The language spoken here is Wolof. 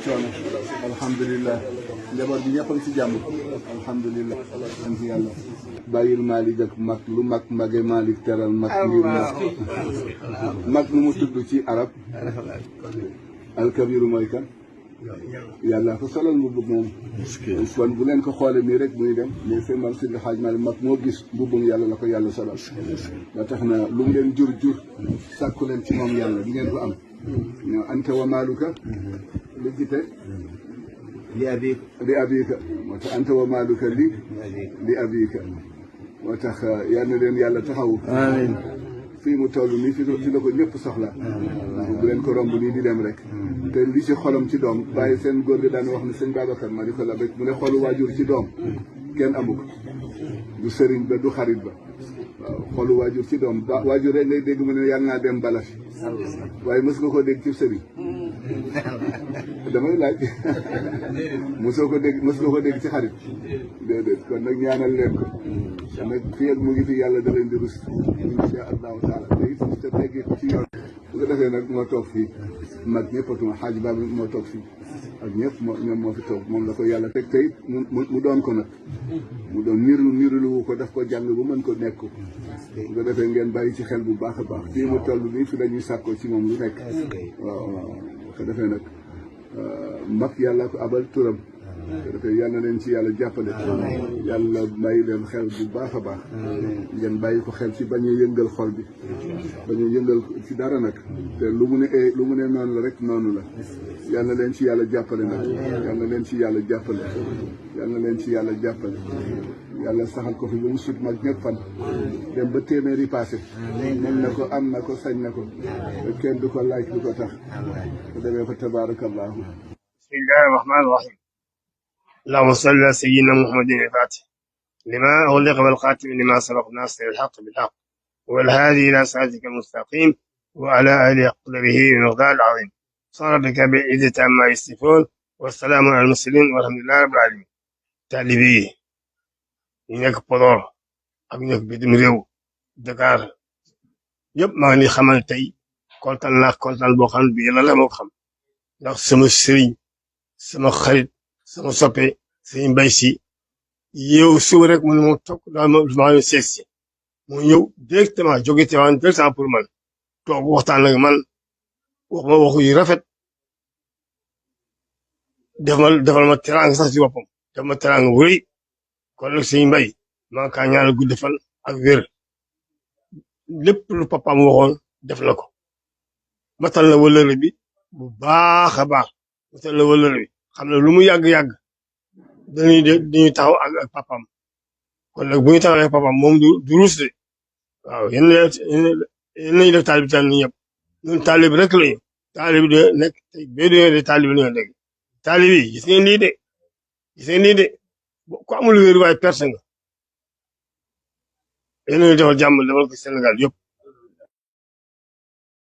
coono alhamdulilah njaboot bi ñëpp a ngi ci jàmm alhamdulilah sant yàlla bàyyil Malick ak mag lu mag mage Malick teral mag ngir mag nu mu tudd ci arab alkabiru mooy kan yàlla ko solal mbubb moom kon bu leen ko xoolee nii rek muy dem mais seen mam Seydi Hadj Malick mag moo gis mbubbum yàlla la ko yàlla solal ba tax na lu mu leen jur sàkku leen ci moom yàlla di ngeen ko am ñoo anta wa maaluka li ci teg li abika moo tax anta wa maaluka li abika moo tax yal na leen yàlla taxawu amiin fii mu toll nii fi la ko ñëpp soxla bu leen ko romb nii di dem rek te li ci xolam ci doom bàyyi seen góor gi daan wax ne sëñ Babacar ma di ko la rek mu ne xolu waajur ci doom kenn amu ko du sëriñ ba du xarit ba waaw xolu waajur ci doom waajur rek ngay dégg mu ne yàlla naa dem bala fi waaye mës nga ko dégg ci sëriñ damay laaj mës nga ko dégg ci xarit déedéet kon nag ñaanal leen ko kon nag fii ak mu ngi fi yàlla da leen di rus insha allahu taala te it te teggi ci yoon bu ko defee nag moo toog fii mag ñëppatuma xaaj baa moo toog fii ak ñëpp ñoom moo fi toog moom la ko yàlla teg te it mu doon ko nag mu doon niru ko daf ko jàng bu mën ko nekk bu ko defee ngeen bàyyi ci xel bu baax a baax fii mu toll nii fi dañuy sàkkoo ci moom lu nekk waaw bu ko defee nag mag yàlla ko abal turam bu ko defee yal na leen ci yàlla jàppale yàlla bàyyi leen xel bu baax a baax ngeen bàyyi ko xel ci bañ a yëngal xol bi bañ a yëngal ci dara nag te lu mu ne noonu la rek noonu la yal na leen ci yàlla jàppale nag yal na leen ci yàlla jàppale yal na leen ci yàlla jàppale yàlla saxal ko fi ba mu sut mag ñëpp fan dem ba téeméeri passé mën na ko am na ko sañ na ko te kenn du ko laaj du ko tax ko demee fa tabarakallahu bismillahi rahmani rahim اللهم صل على سيدنا محمد الفاتح لما أغلق والخاتم لما سبق ناصر الحق بالحق والهادي إلى صراطك المستقيم وعلى آله قدره ومقداره العظيم صار بك بعزة عما يصفون والسلام على المرسلين والحمد لله رب العالمين taalibe yi nekk Podor ak nekk bitim réew Dakar yëpp maa ngi xamal tey kontaan boo xam ne bii yàlla la moo ko xam ndax sama sëriñ sama xarit sama soppe sëriñ Mbay Si yow suba rek mu ne ma toog maa ngi seet si mu ñëw directement jóge Tiwaawan directement pour man toog waxtaan ak man wax ma waxu yu rafet defal ma teraanga sax ci boppam def ma teraanga bu rëy kon nag sëriñ Mbay maa ngi kaa ñaanal gudd fan ak wér lépp lu papaam waxoon def na ko matal na wëllëre bi bu baax a baax matal na wëllëre bi xam ne lu mu yàgg-yàgg dañuy taxaw ak papaam kon nag bu ñu taxaw ak papaam moom du ruus de waaw yéen nañu def taalib tan ni ñëpp ñun taalib rek lañu taalib de nekk tey bee doon de taalib lañu dégg taalib yi gis ngeen nii de ku amul wéeru waaye perte nga yéen nañu defal jàmm defal ko Sénégal yëpp